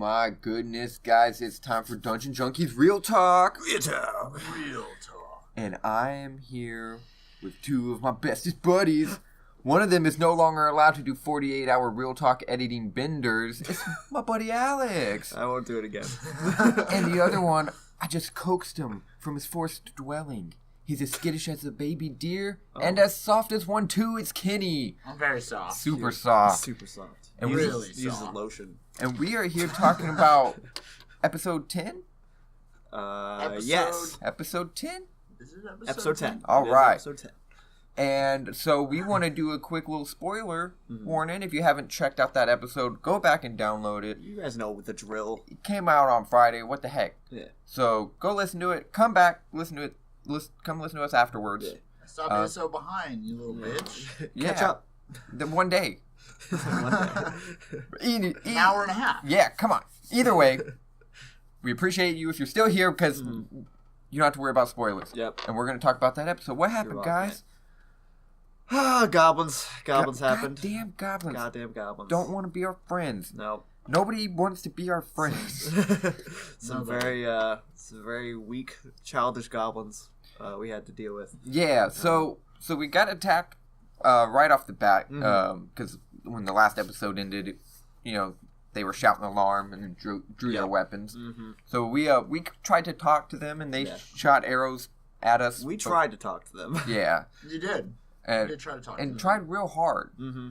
my goodness, guys, it's time for Dungeon Junkies Real Talk. Real Talk. Real Talk. And I am here with two of my bestest buddies. One of them is no longer allowed to do 48-hour Real Talk editing benders. It's my buddy Alex. I won't do it again. And the other one, I just coaxed him from his forced dwelling. He's as skittish as a baby deer, and as soft as one too. It's Kenny. I'm very soft. Super soft. Super soft. And really uses soft. lotion. And we are here talking about episode 10? Yes. Episode 10? Is it Episode 10. All It is right. Episode 10. And so we want to do a quick little spoiler warning. If you haven't checked out that episode, go back and download it. You guys know the drill. It came out on Friday. What the heck? Yeah. So go listen to it. Come back, listen to it. Come listen to us afterwards. Yeah. Stop being so behind, you little bitch. Yeah. Catch up. Then one day. An hour and a half. Yeah, come on. Either way, we appreciate you if you're still here because you don't have to worry about spoilers. Yep. And we're going to talk about that episode. What happened, welcome, guys? Ah, goblins. Goblins happened. Goddamn goblins. Goddamn goblins. Don't want to be our friends. No. Nobody wants to be our friends. some very weak, childish goblins we had to deal with. Yeah, so we got attacked right off the bat because when the last episode ended, they were shouting alarm and drew their weapons. Mm-hmm. So we tried to talk to them and they shot arrows at us. We tried to talk to them. Yeah, You did. and, You did try to talk to and them. tried real hard. Mm-hmm.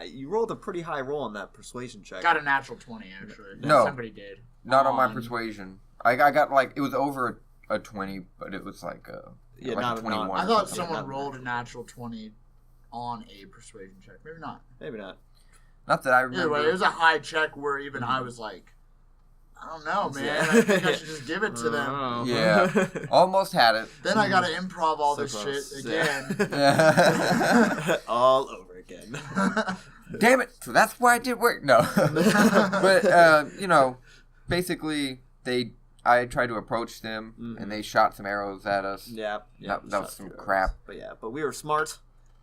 You rolled a pretty high roll on that persuasion check. Got a natural 20, actually. No. Somebody did. Not on my persuasion. I got it was over a 20, but it was like a 21. I or thought something. someone rolled a natural 20 on a persuasion check. Maybe not. Maybe not. Not that I remember. Either way, it was a high check where even I was like, I don't know, man. I think I should just give it to them. Yeah, almost had it. Then I gotta improv all this close. shit again. Yeah. All over again. Damn it! So that's why I did work. No, but basically I tried to approach them and they shot some arrows at us. Yeah. That was some crap. But we were smart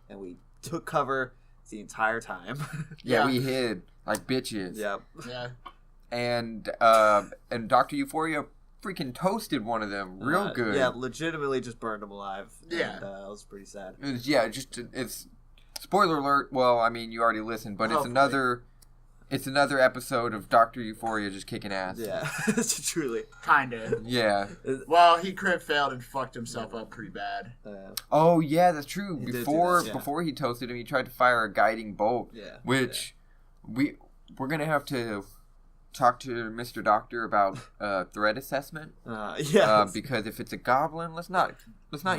and we took cover the entire time. Yeah, Yeah. we hid like bitches. Yeah. Yeah. And Dr. Euphoria freaking toasted one of them real good. Yeah, legitimately just burned him alive. Yeah. And, that was pretty sad. It's spoiler alert. Well, I mean, you already listened, but it's another episode of Dr. Euphoria just kicking ass. Yeah, truly. Kinda. Yeah. Well, he crit failed and fucked himself up pretty bad. Oh yeah, that's true. He did do Before that, yeah. before he toasted him, he tried to fire a guiding bolt. Yeah. Which we're gonna have to talk to Mr. Doctor about threat assessment. Because if it's a goblin, let's not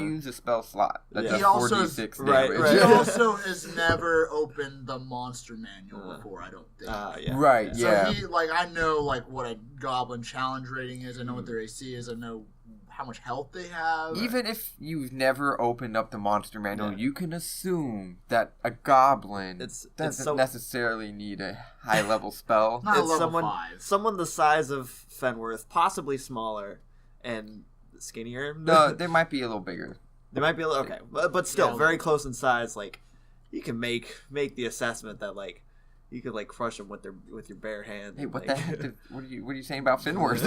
use a spell slot. That's Yeah. a He also- 4d6 Right, damage. right. He also has never opened the monster manual before, I don't think. Yeah. Right, So yeah. I know, what a goblin challenge rating is. I know what their AC is. I know how much health they have. Even if you've never opened up the monster manual, Yeah. you can assume that a goblin It's doesn't so- necessarily need a high-level spell. Not a It's level 5. someone the size of Fenworth, possibly smaller and skinnier. No, they might be a little bigger. They might be a little, okay, but still Yeah, very close in size. Like you can make the assessment that you could crush them with your bare hand. Hey, what the heck? What are you saying about Finworth?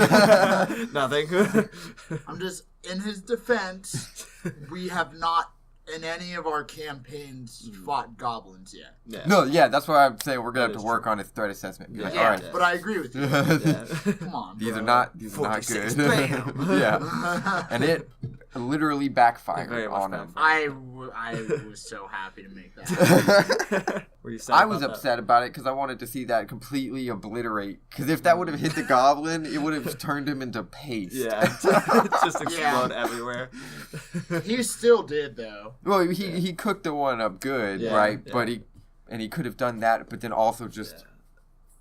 Nothing. I'm just, in his defense, we have not, in any of our campaigns, fought goblins yet. Yeah. No, yeah, that's why I'm saying we're gonna have That to is work true. on his threat assessment. Be like, Yeah, all right. but I agree with you. Yeah. Come on, These bro. are not good. 46, bam. Yeah, and it literally backfired Very much on him. I was so happy to make that. Were you sad I was about upset about it because I wanted to see that completely obliterate. Because if that would have hit the goblin, it would have turned him into paste. Yeah, just explode everywhere. He still did, though. Well, he cooked the one up good, Yeah, right? yeah. But he could have done that, but then also just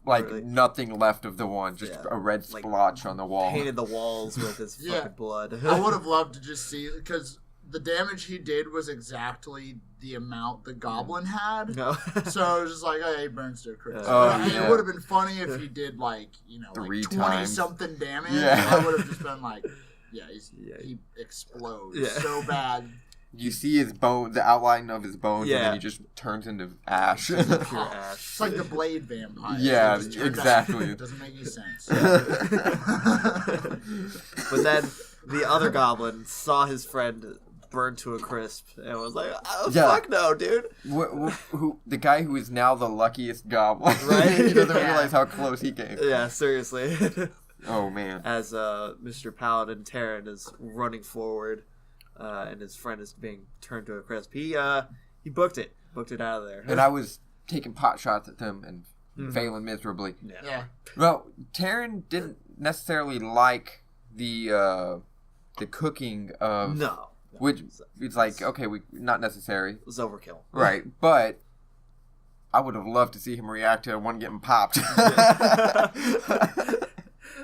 Really? nothing left of the one, just Yeah. a red Like, splotch on the wall. Painted the walls with his fucking blood. I would have loved to just see, because the damage he did was exactly the amount the goblin had. No. So it was just like, hey, he burns to a crit. Oh, It would have been funny if he did 3 20 times. something damage. Yeah. I would have just been like, he explodes Yeah. so bad. You see his bone, the outline of his bones, and Yeah. then he just turns into ash. Pure ash. It's like the Blade vampire. Yeah, It just turns exactly. out. It doesn't make any sense. But then the other goblin saw his friend burn to a crisp and was like, oh, Yeah. fuck no, dude. Who the guy who is now the luckiest goblin? Right? He doesn't Yeah. realize how close he came. Yeah, seriously. Oh man. As Mr. Paladin Terran is running forward and his friend is being turned to a crisp, he booked it out of there. And I was taking pot shots at them and failing miserably. Yeah. Well, Taryn didn't necessarily like the cooking of No. which it's like okay, we not necessary, It was overkill. right? But I would have loved to see him react to one getting popped.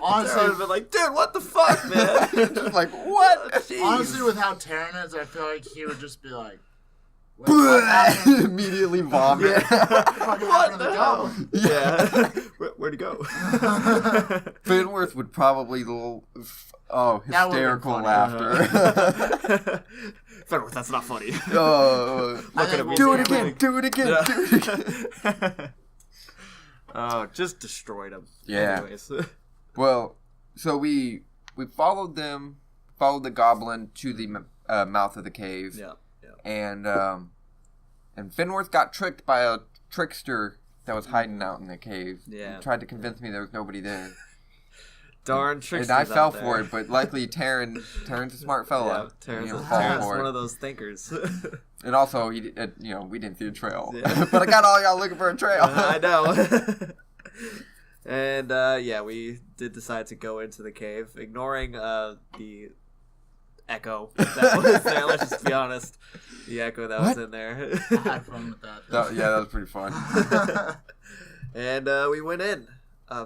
I would have been like, dude, what the fuck, man? Just like what? Jeez. Honestly, with how Terran is, I feel like he would just be like, what happened? Immediately vomit. What happened to the hell? goblin? Yeah. Where'd he go? Finworth would probably hysterical funny. laughter. Fenworth, that's not funny. Oh, I think at me. do it we'll again! Do it again! Yeah. Do it again! Oh, just destroyed him. Yeah. Anyways. Well, so we followed the goblin to the mouth of the cave. Yeah. And Finworth got tricked by a trickster that was hiding out in the cave. Yeah. He tried to convince me there was nobody there. Darn tricksters And I fell out there. for it, but luckily Taryn's a smart Yeah, fella. Terran's He didn't fall for one it. of those thinkers. And also, we didn't see a trail. Yeah. But I got all y'all looking for a trail. I know. And we did decide to go into the cave, ignoring the echo that was there. Let's just be honest, the echo that was in there. I had fun with that. Yeah, that was pretty fun. And we went in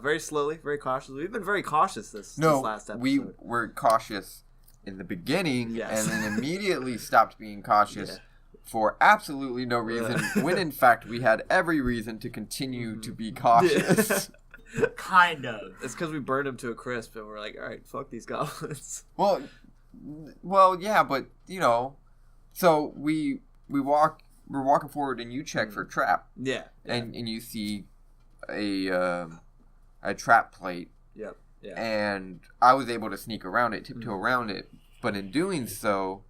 very slowly, very cautiously. We've been very cautious this last episode. We were cautious in the beginning, Yes. and then immediately stopped being cautious for absolutely no reason. When in fact we had every reason to continue to be cautious. Kind of. It's because we burned him to a crisp, and we're like, all right, fuck these goblins. Well, yeah, but so we're walking forward, and you check for trap, Yeah. and you see a trap plate. Yep. Yeah. And I was able to sneak around it, tiptoe around it, but in doing so,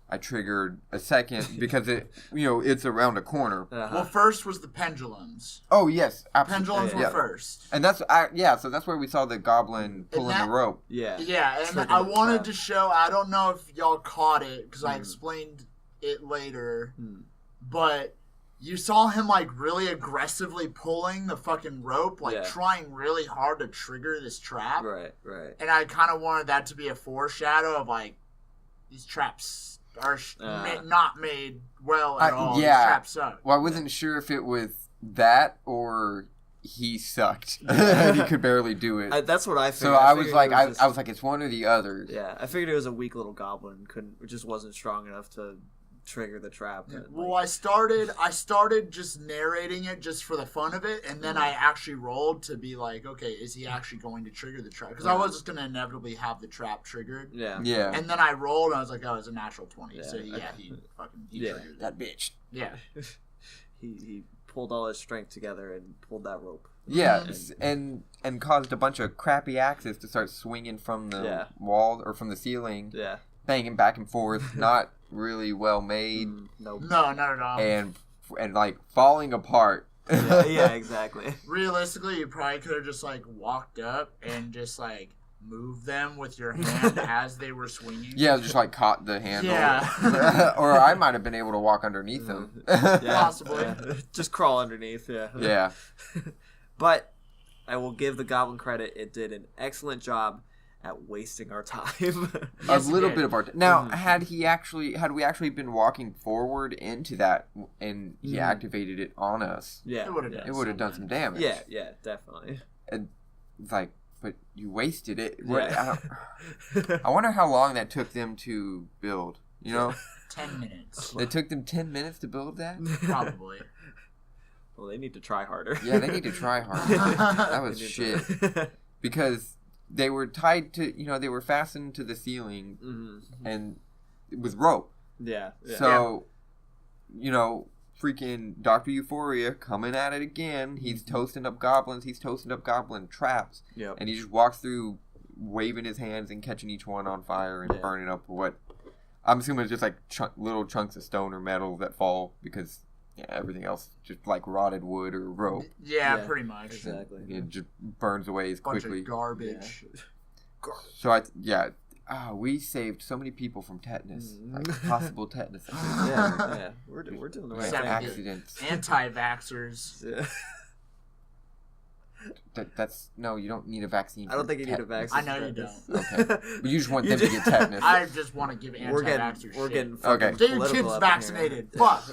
I triggered a second because it's around a corner. Well, first was the pendulums. Oh yes, absolutely. Pendulums were Yeah. first. And so that's where we saw the goblin pulling the rope. Yeah. Yeah, and Triggered I the wanted trap. to show. I don't know if y'all caught it because I explained it later, but you saw him like really aggressively pulling the fucking rope, like trying really hard to trigger this trap. Right. And I kind of wanted that to be a foreshadow of like these traps are not made well at all. Yeah. These traps suck. Well, I wasn't sure if it was that or he sucked and he could barely do it. That's what I figured. So I was figured like, it just- I was like, it's one or the other. Yeah, I figured it was a weak little goblin. Just wasn't strong enough to trigger the trap. And, Well, I started just narrating it just for the fun of it, and then I actually rolled to be like, okay, is he actually going to trigger the trap? Because I was just going to inevitably have the trap triggered. yeah. And then I rolled, and I was like, oh, it's a natural 20. Yeah. So he triggered it. That bitch. Yeah. He pulled all his strength together and pulled that rope. Yeah, and caused a bunch of crappy axes to start swinging from the wall or from the ceiling, Yeah. banging back and forth, not really well made, Nope. No, not at all. and like falling apart. yeah, exactly. Realistically, you probably could have just like walked up and just like moved them with your hand as they were swinging. Yeah, just like caught the handle. Yeah. Or I might have been able to walk underneath them. Yeah, Possibly. yeah. Just crawl underneath. Yeah. Yeah. But I will give the goblin credit. It did an excellent job at wasting our time. Yes, A little it bit did. of our now had we actually been walking forward into that and he activated it on us, yeah. It would have done. it would have done some damage. Yeah, definitely. And it's like, but you wasted it. Yeah. I wonder how long that took them to build. 10 minutes. It took them 10 minutes to build that. Probably. Well, they need to try harder. Yeah, they need to try harder. That was shit. Because they were tied to, they were fastened to the ceiling and with rope. Yeah. So, freaking Dr. Euphoria coming at it again. He's toasting up goblins. He's toasting up goblin traps. Yep. And he just walks through waving his hands and catching each one on fire and burning up what I'm assuming it's just like little chunks of stone or metal that fall because everything else just like rotted wood or rope. Yeah, pretty much. Exactly. It just burns away as quickly. Bunch of garbage. So we saved so many people from tetanus, like possible tetanus. Yeah. We're doing the right thing. Accidents. Anti-vaxxers. Yeah. That's no, you don't need a vaccine. I don't think you need a vaccine. I know you don't. Okay, but you just want them to get tetanus. I just want to give anti-vaxxers We're getting okay. Get your kids vaccinated. Fuck.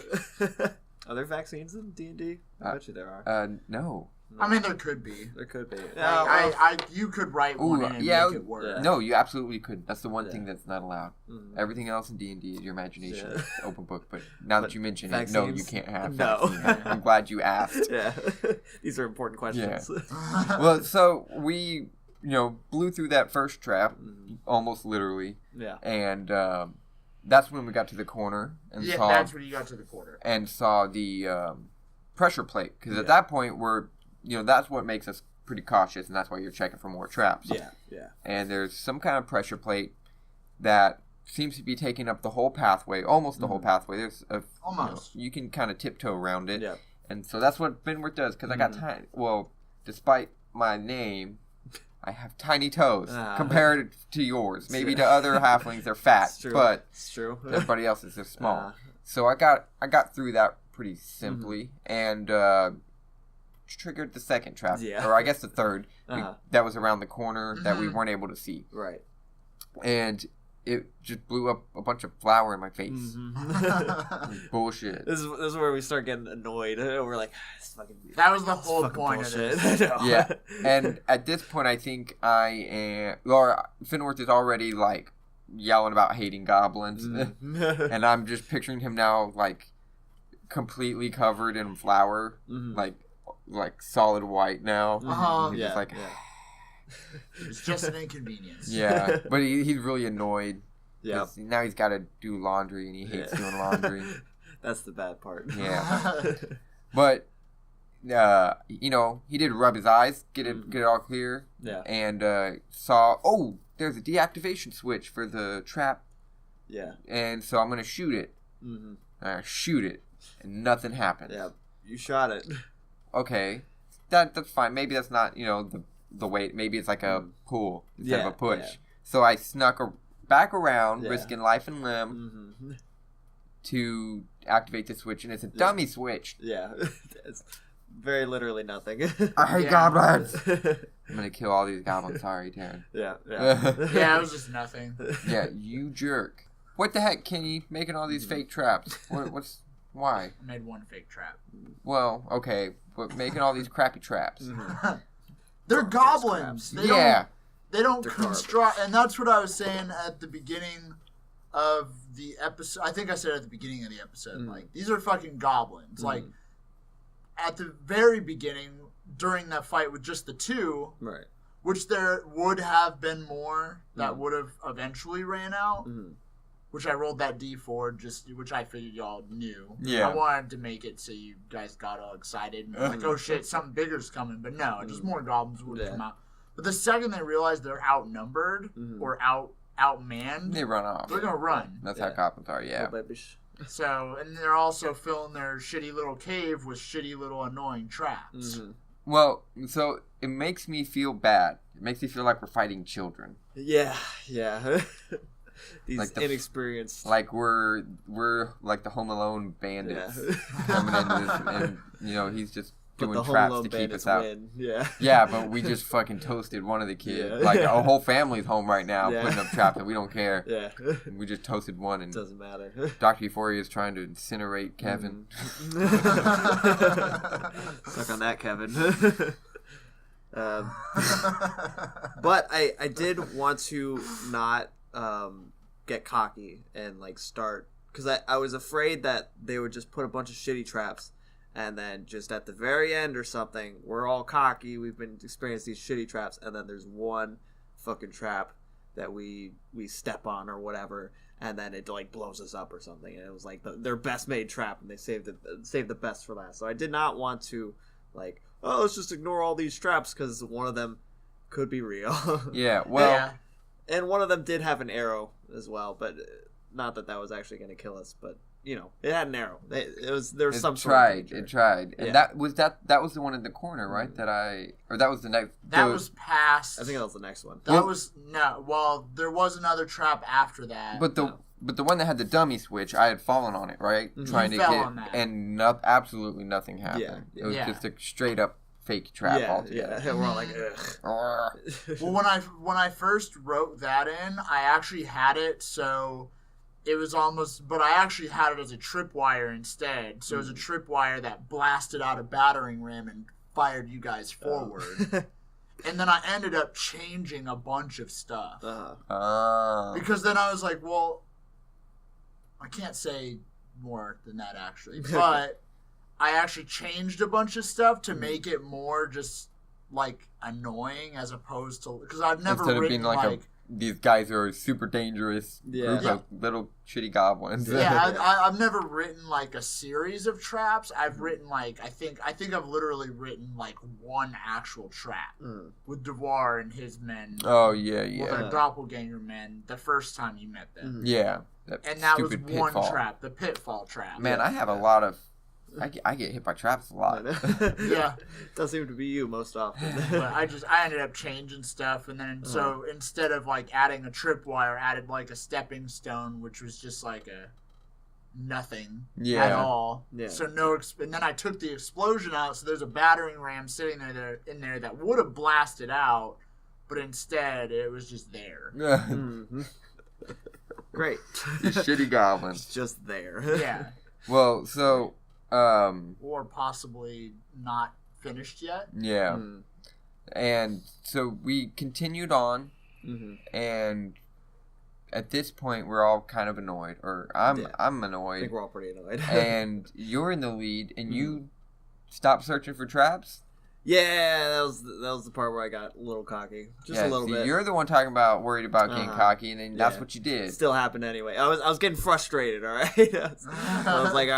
Are there vaccines in D&D? I bet you there are. No. I mean, there could be. There could be. You could write one in and make it work. Yeah. No, you absolutely could. That's the one thing that's not allowed. Mm-hmm. Everything else in D&D is your imagination. It's open book. But now that you mention vaccines? it, no, you can't have vaccines. I'm glad you asked. Yeah. These are important questions. Yeah. Well, so we, blew through that first trap, almost literally. Yeah. And that's when we got to the corner. And saw, that's when you got to the corner. And saw the pressure plate. Because at that point, that's what makes us pretty cautious, and that's why you're checking for more traps. Yeah. And there's some kind of pressure plate that seems to be taking up the whole pathway, almost the whole pathway. There's almost. You can kind of tiptoe around it. Yeah. And so that's what Finworth does, because I got tiny. Well, despite my name, I have tiny toes compared to yours. Maybe to other halflings they're fat, but it's true. Everybody else is just small. So I got through that pretty simply, and triggered the second trap, or I guess the third, that was around the corner that we weren't able to see. Right. And it just blew up a bunch of flour in my face. Bullshit. This is where we start getting annoyed. We're like, that was the whole point bullshit. of it. Yeah. And at this point, I think Finworth is already like yelling about hating goblins. And I'm just picturing him now like completely covered in flour, like solid white now. He's just like, it's just an inconvenience. Yeah, but he's really annoyed. Yeah. Now he's got to do laundry, and he hates doing laundry. That's the bad part. Yeah. But he did rub his eyes, get it all clear. Yeah. And saw, there's a deactivation switch for the trap. Yeah. And so I'm gonna shoot it. I shoot it, and nothing happens. Yeah. You shot it. Okay, that's fine. Maybe that's not the weight. Maybe it's like a pull instead of a push. Yeah. So I snuck back around, risking life and limb, to activate the switch, and it's a dummy switch. Yeah, it's very literally nothing. I hate goblins. I'm gonna kill all these goblins. Sorry, Darren. Yeah. Yeah, it was just nothing. Yeah, you jerk. What the heck, Kenny? Making all these fake traps? Why? I made one fake trap. Well, okay, but making all these crappy traps. They're goblins. They don't construct, and that's what I was saying at the beginning of the episode. I think I said at the beginning of the episode, like, these are fucking goblins. Like, at the very beginning, during that fight with just the two, right, which there would have been more that would have eventually ran out. Which I rolled that D4, which I figured y'all knew. Yeah. I wanted to make it so you guys got all excited and like, oh shit, something bigger's coming. But no, just more goblins would come out. But the second they realize they're outnumbered or outmanned, they run off. They're gonna run. That's how goblins are. Yeah. So, and they're also filling their shitty little cave with shitty little annoying traps. Well, so it makes me feel bad. It makes me feel like we're fighting children. Yeah. These like inexperienced, like we're like the Home Alone bandits coming into this, and he's just doing traps to keep us out. Yeah, but we just fucking toasted one of the kids. Like a whole family's home right now putting up traps, and we don't care. Yeah, and we just toasted one, and doesn't matter. Dr. Euphoria is trying to incinerate Kevin. Suck on that, Kevin. But I did want to not get cocky and like start, because I was afraid that they would just put a bunch of shitty traps and then just at the very end or something, we're all cocky, we've been experiencing these shitty traps, and then there's one fucking trap that we step on or whatever, and then it like blows us up or something. And it was like their best made trap, and they saved the best for last. So I did not want to like, oh, let's just ignore all these traps because one of them could be real. Yeah, well, and one of them did have an arrow as well, but not that was actually going to kill us, but. You know, it had an arrow. There was some sort of danger. It tried, and that was the one in the corner, right? That was the next. That was past. I think that was the next one. Well, there was another trap after that. But the one that had the dummy switch, I had fallen on it, right? Mm-hmm. Trying to fell get, on that. and absolutely nothing happened. Yeah. It was just a straight up fake trap altogether. Yeah, we're all like, ugh. Well, when I first wrote that in, I actually had it so. It was almost, but I actually had it as a tripwire instead. So it was a tripwire that blasted out a battering ram and fired you guys forward. And then I ended up changing a bunch of stuff. Because then I was like, well, I can't say more than that actually. But I actually changed a bunch of stuff to make it more just like annoying as opposed to, because I've never Instead of written being like these guys are super dangerous group of little shitty goblins. Yeah, I've never written like a series of traps. I've written like I think I've literally written like one actual trap with Devoir and his men. Oh yeah. With our doppelganger men the first time you met them. Yeah, and that was pitfall. one trap, the pitfall trap. Man, I have a lot of. I get hit by traps a lot. Yeah, does seem to be you most often. But I ended up changing stuff, and then so instead of like adding a tripwire, added like a stepping stone, which was just like a nothing at all. Yeah. So and then I took the explosion out, so there's a battering ram sitting in there that would have blasted out, but instead it was just there. Great. You shitty goblins. It's just there. Yeah. Well, so. Or possibly not finished yet. Yeah. And so we continued on, and at this point we're all kind of annoyed, or I'm annoyed. I think we're all pretty annoyed. And you're in the lead, and you stopped searching for traps. Yeah, that was the part where I got a little cocky, just a little bit. You're the one talking about worried about getting cocky, and then that's what you did. It still happened anyway. I was getting frustrated. All right, I was like,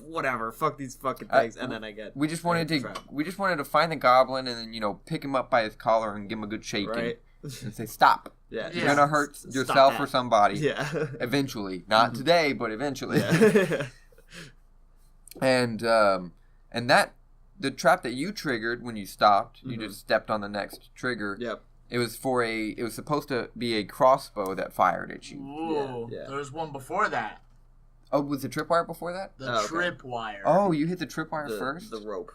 whatever, fuck these fucking things, and then We just wanted to find the goblin, and then pick him up by his collar and give him a good shaking, right? And say stop. Yeah, you're gonna hurt yourself or somebody. Yeah, eventually, not today, but eventually. Yeah. And that. The trap that you triggered when you stopped, you just stepped on the next trigger. Yep. It was it was supposed to be a crossbow that fired at you. Ooh, yeah. There was one before that. Oh, was the tripwire before that? The tripwire. Oh, you hit the tripwire first? The rope.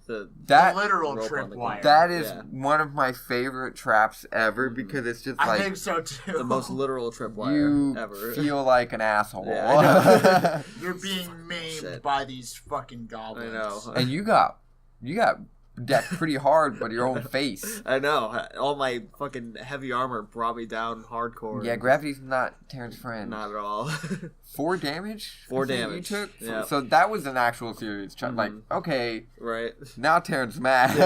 the literal tripwire. That is one of my favorite traps ever because it's just like... I think so too. The most literal tripwire ever. You feel like an asshole. Yeah, you're being maimed by these fucking goblins. I know. And you got decked pretty hard by your own face. I know. All my fucking heavy armor brought me down hardcore. Yeah, gravity's not Terran's friend. Not at all. 4 damage? 4 damage. You took? Yeah. So that was an actual serious trap. Like, okay. Right. Now Terran's mad.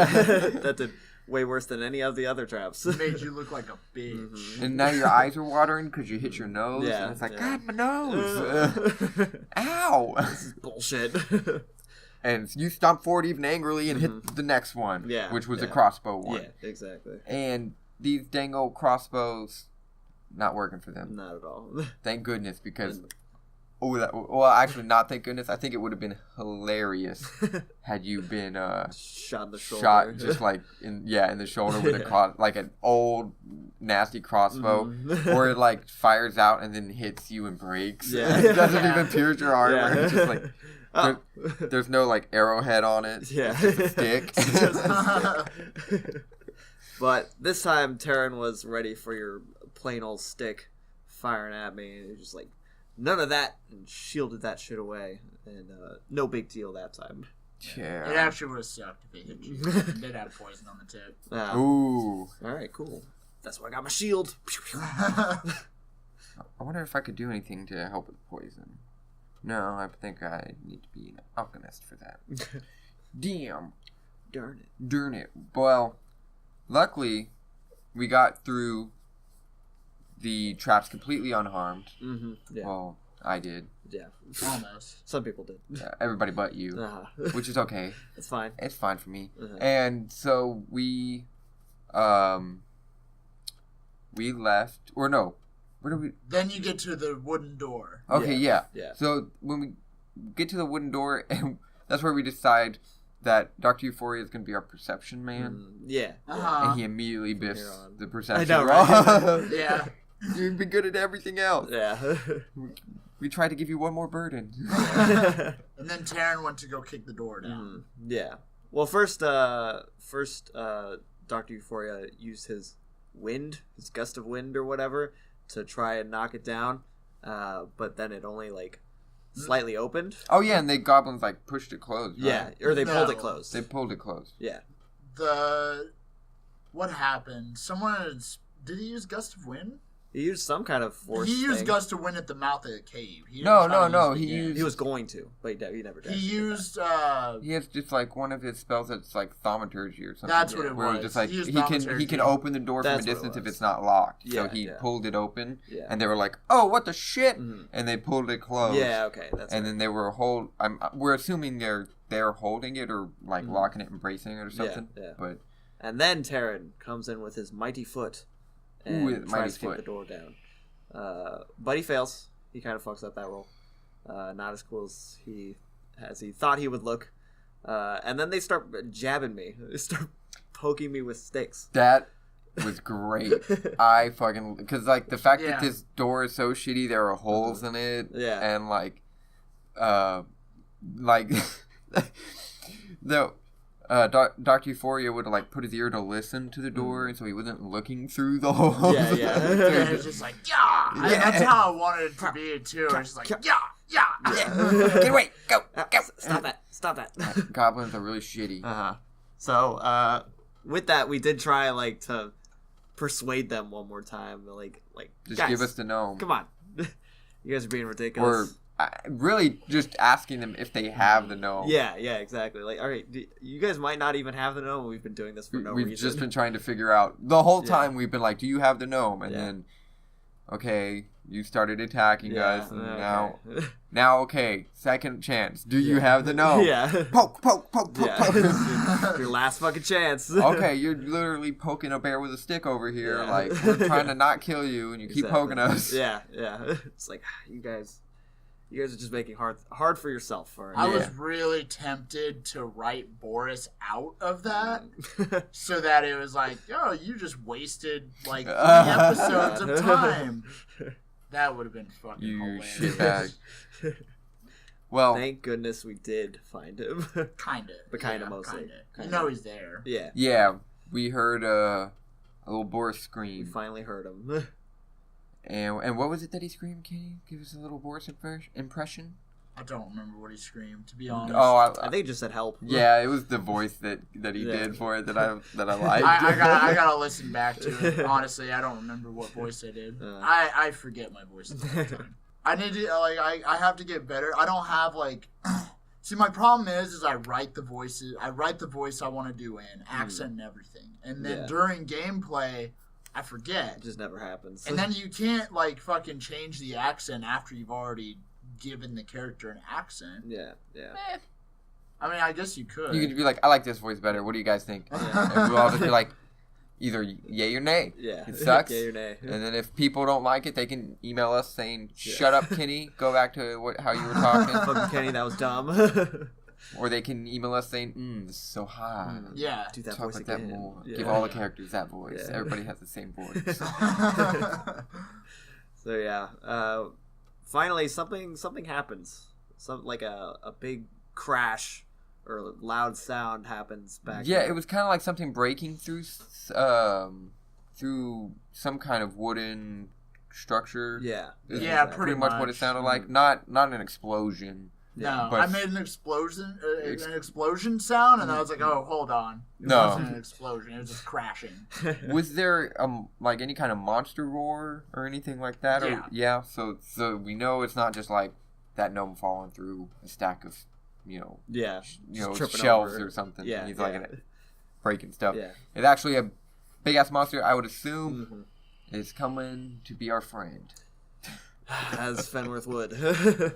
That did way worse than any of the other traps. It made you look like a bitch. And now your eyes are watering because you hit your nose. Yeah. And it's like, God, my nose. Ow. This is bullshit. And you stomped forward even angrily and hit the next one, which was a crossbow one. Yeah, exactly. And these dang old crossbows, not working for them. Not at all. Thank goodness, because... actually, not thank goodness. I think it would have been hilarious had you been shot in the shoulder. Shot just like in the shoulder with a like an old nasty crossbow, where it like fires out and then hits you and breaks. Yeah. It doesn't even pierce your armor. Yeah. It's just like there's no like arrowhead on it. Yeah, it's just a stick. But this time, Terran was ready for your plain old stick firing at me, and he was just like, none of that, and shielded that shit away. And no big deal that time. Yeah. It actually would have sucked if it hit you. It did have poison on the tip. Ooh. Alright, cool. That's why I got my shield. I wonder if I could do anything to help with poison. No, I think I need to be an alchemist for that. Damn. Darn it. Well, luckily, we got through the traps completely unharmed. Mm-hmm. Yeah. Well, I did. Yeah. Almost. Some people did. Everybody but you, which is okay. It's fine. It's fine for me. Uh-huh. And so we left, or no, where did we? Then you get to the wooden door. Okay, yeah. Yeah. So when we get to the wooden door, and that's where we decide that Dr. Euphoria is going to be our perception man. Yeah. And he immediately biffs the perception. I know, right? Yeah. You'd be good at everything else. Yeah. We tried to give you one more burden. And then Taryn went to go kick the door down. Yeah. Well, first, Dr. Euphoria used his gust of wind or whatever, to try and knock it down. But then it only slightly opened. Oh yeah, and the goblins pushed it closed. Right? Yeah, or they pulled it closed. They pulled it closed. Yeah. What happened? Did he use gust of wind? He used some kind of force. He used thing. gust of wind at the mouth of the cave. No. He was going to, but he never did. He used. He has just one of his spells that's thaumaturgy or something. That's what it where was. Just he can open the door from a distance if it's not locked. Yeah, so he pulled it open, yeah. and they were like, "Oh, what the shit!" Mm-hmm. And they pulled it closed. Yeah, okay, that's. And then they were we're assuming they're holding it or locking it and bracing it or something. Yeah. But and then Terran comes in with his mighty foot and tries to kick the door down. But he fails. He kind of fucks up that roll. Not as cool as he thought he would look. And then they start jabbing me. They start poking me with sticks. That was great. I fucking... Because, the fact that this door is so shitty, there are holes in it. Yeah. And, Dr. Euphoria would have put his ear to listen to the door, and so he wasn't looking through the hole. Yeah. It was just yeah. That's how I wanted it to be too. It's just yeah. Get away, go. Stop that. Goblins are really shitty. So with that, we did try to persuade them one more time. Just guys, give us the gnome. Come on, you guys are being ridiculous. Or really just asking them if they have the gnome. Yeah, exactly. All right, you guys might not even have the gnome. We've been doing this for no reason. We've just been trying to figure out the whole time. We've been do you have the gnome? And then, okay, you started attacking us, and now, okay, second chance. Do you have the gnome? Yeah. Poke. Your last fucking chance. Okay, you're literally poking a bear with a stick over here. We're trying to not kill you, and you keep poking us. Yeah. It's you guys are just making hard for yourself. I was really tempted to write Boris out of that, so that it was you just wasted 3 episodes of time. That would have been fucking hilarious. Shitbag. Well, thank goodness we did find him. Kinda, but mostly. Kinda. He's there. Yeah. Yeah, we heard a little Boris scream. We finally heard him. And what was it that he screamed? Can you give us a little Boris impression? I don't remember what he screamed, to be honest. Oh, I think he just said help. Yeah, it was the voice that he did for it that I liked. I gotta listen back to it. Honestly, I don't remember what voice I did. I forget my voices all the time. I need to I have to get better. I don't have see, my problem is I write the voices. I write the voice I want to do in accent and everything, and then during gameplay, I forget. It just never happens. And then you can't fucking change the accent after you've already given the character an accent. Yeah. I mean, I guess you could. You could be I like this voice better. What do you guys think? And we'll all just be either yay or nay. Yeah. It sucks. Yay or nay. And then if people don't like it, they can email us saying, "Shut up, Kenny. Go back to how you were talking." Fucking Kenny, that was dumb. Or they can email us saying, "This is so hot." Yeah. Do that Talk voice like again. that more. Yeah. Give all the characters that voice. Yeah. Everybody has the same voice. So finally something happens. A big crash or loud sound happens back. Yeah, there. it was kind of like something breaking through some kind of wooden structure. Yeah. Yeah, pretty much what it sounded like. Not an explosion. No, but I made an explosion sound, and I was like, "Oh, hold on, it wasn't an explosion; it was just crashing." Was there any kind of monster roar or anything like that? Yeah. So we know it's not just that gnome falling through a stack of shelves or something. Yeah, he's breaking stuff. Yeah. It's actually a big ass monster. I would assume. Mm-hmm. is coming to be our friend. As Fenworth would.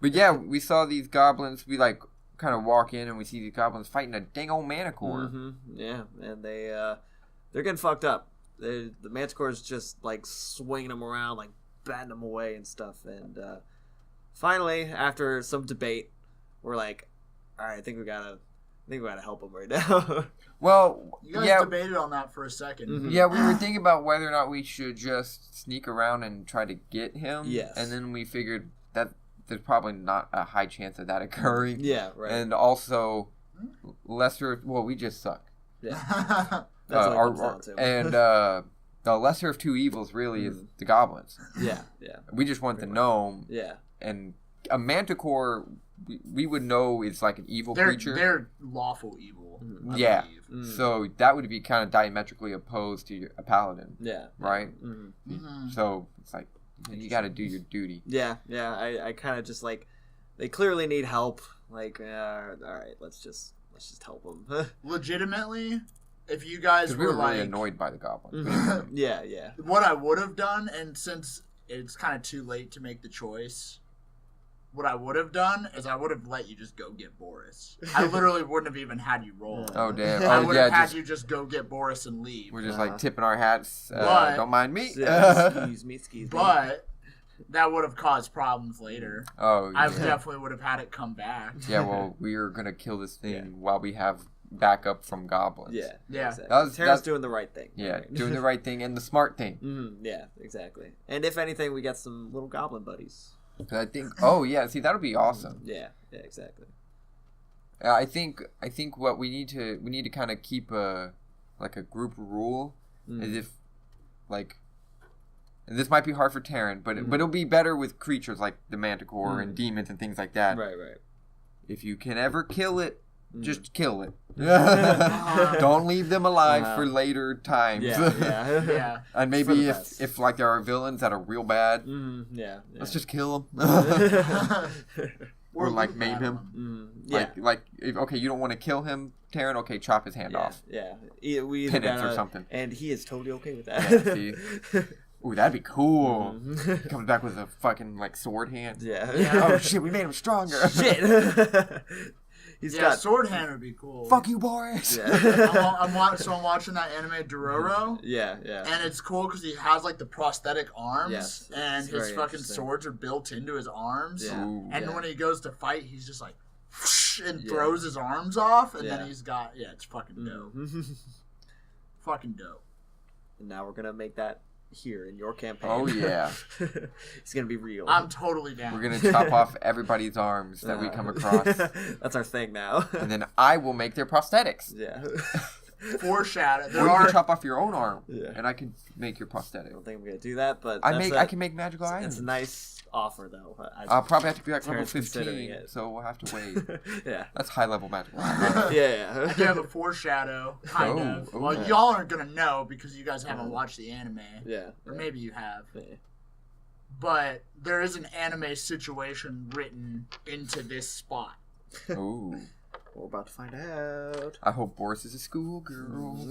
But yeah, we saw these goblins. We like kind of walk in and we see these goblins fighting a dang old manticore. Mm-hmm. Yeah, and they're getting fucked up. The manticore's just like swinging them around, like batting them away and stuff. And finally, after some debate, we're like, all right, I think we gotta help them right now. Well, you guys debated on that for a second. Mm-hmm. Yeah, we were thinking about whether or not we should just sneak around and try to get him. Yes. And then we figured that there's probably not a high chance of that occurring. Yeah, right. And also, we just suck. Yeah. That's what it comes down to. And the lesser of two evils really is the goblins. Yeah. We just want the gnome. Yeah. And a manticore, we would know is like an evil creature. They're lawful evil. Yeah. So that would be kind of diametrically opposed to a paladin. Yeah. Right? Mm-hmm. So it's like, you got to do your duty. Yeah. I kind of just like, they clearly need help. Like, all right, let's just help them. Legitimately, if you guys we were like, really annoyed by the goblins. Yeah. What I would have done, and since it's kind of too late to make the choice, what I would have done is I would have let you just go get Boris. I literally wouldn't have even had you roll. Oh, damn. I would have had you just go get Boris and leave. We're just like tipping our hats. Don't mind me. Excuse me. But that would have caused problems later. Oh, I definitely would have had it come back. Yeah, well, we are going to kill this thing while we have backup from goblins. Yeah. Exactly. That's doing the right thing. Yeah, doing the right thing and the smart thing. Yeah, exactly. And if anything, we get some little goblin buddies. I think. Oh yeah, see that'll be awesome. Yeah, exactly. I think what we need to kind of keep a group rule is if like, and this might be hard for Taryn, but it'll be better with creatures like the manticore and demons and things like that. Right. If you can ever kill it, just kill it. Don't leave them alive for later times. Yeah. And maybe if like there are villains that are real bad, let's just kill them. Or like maim him. Like if, okay, you don't want to kill him, Taryn. Okay, chop his hand off. Yeah. We either penance or something. And he is totally okay with that. Yeah, see? Ooh, that'd be cool. He comes back with a fucking like sword hand. Yeah. Oh shit, we made him stronger. Shit. He's got sword hand would be cool. Fuck you, Boris. Yeah. I'm watching that anime Dororo. Yeah. And it's cool because he has like the prosthetic arms, and his fucking swords are built into his arms. Yeah. And when he goes to fight, he's just like, whoosh, and throws his arms off, and then he's got it's fucking dope. Fucking dope. And now we're gonna make that here in your campaign. Oh yeah. It's gonna be real. I'm totally down. We're gonna chop off everybody's arms that we come across. That's our thing now. And then I will make their prosthetics. Yeah. Foreshadow. Or you can chop off your own arm, and I can make your prosthetic. I don't think I'm gonna do that, but I can make magical items. It's a nice offer, though. I'll probably have to be like level Terrence 15, so we'll have to wait. Yeah. That's high level magical. Yeah. I do have a foreshadow, kind of. Well, y'all aren't gonna know because you guys haven't watched the anime. Yeah. Or maybe you have. Yeah. But there is an anime situation written into this spot. Ooh. We're about to find out. I hope Boris is a schoolgirl.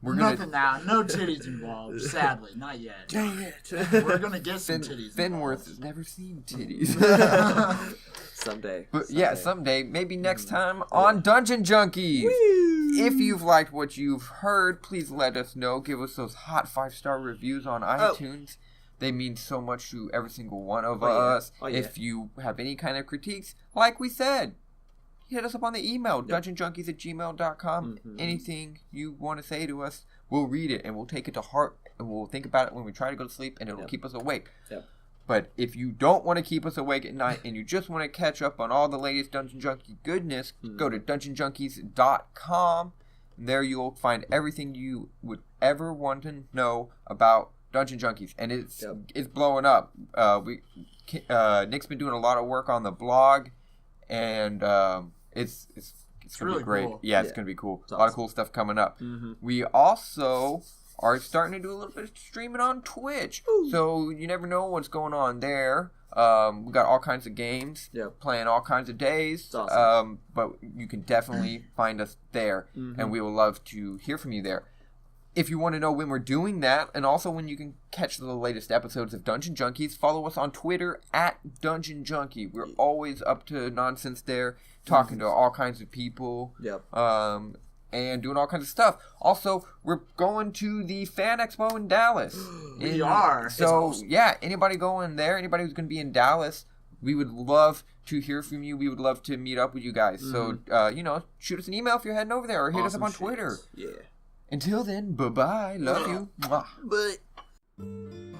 Nothing now. No titties involved. Sadly, not yet. Dang it. We're gonna get some titties. Fenworth has never seen titties. Someday. But someday. Maybe next time on Dungeon Junkies. Woo! If you've liked what you've heard, please let us know. Give us those hot 5-star reviews on iTunes. They mean so much to every single one of us. If you have any kind of critiques, like we said, hit us up on the email, dungeonjunkies@gmail.com. Anything you want to say to us, we'll read it and we'll take it to heart and we'll think about it when we try to go to sleep and it'll keep us awake. But if you don't want to keep us awake at night and you just want to catch up on all the latest Dungeon Junkie goodness, go to dungeonjunkies.com. There you'll find everything you would ever want to know about Dungeon Junkies, and it's blowing up. Nick's been doing a lot of work on the blog, and it's gonna really be great. cool. Yeah, it's gonna be cool. It's a lot of cool stuff coming up. We also are starting to do a little bit of streaming on Twitch, so you never know what's going on there. We got all kinds of games, playing all kinds of days. Awesome. But you can definitely find us there, and we would love to hear from you there. if you want to know when we're doing that, and also when you can catch the latest episodes of Dungeon Junkies, follow us on Twitter at Dungeon Junkie. We're always up to nonsense there, talking to all kinds of people. Yep. And doing all kinds of stuff. Also, we're going to the Fan Expo in Dallas. We are. So, yeah, anybody going there, anybody who's going to be in Dallas, we would love to hear from you. We would love to meet up with you guys. So, shoot us an email if you're heading over there or hit us up on Twitter. Yeah. Until then, bye-bye. Love you. Mwah. Bye.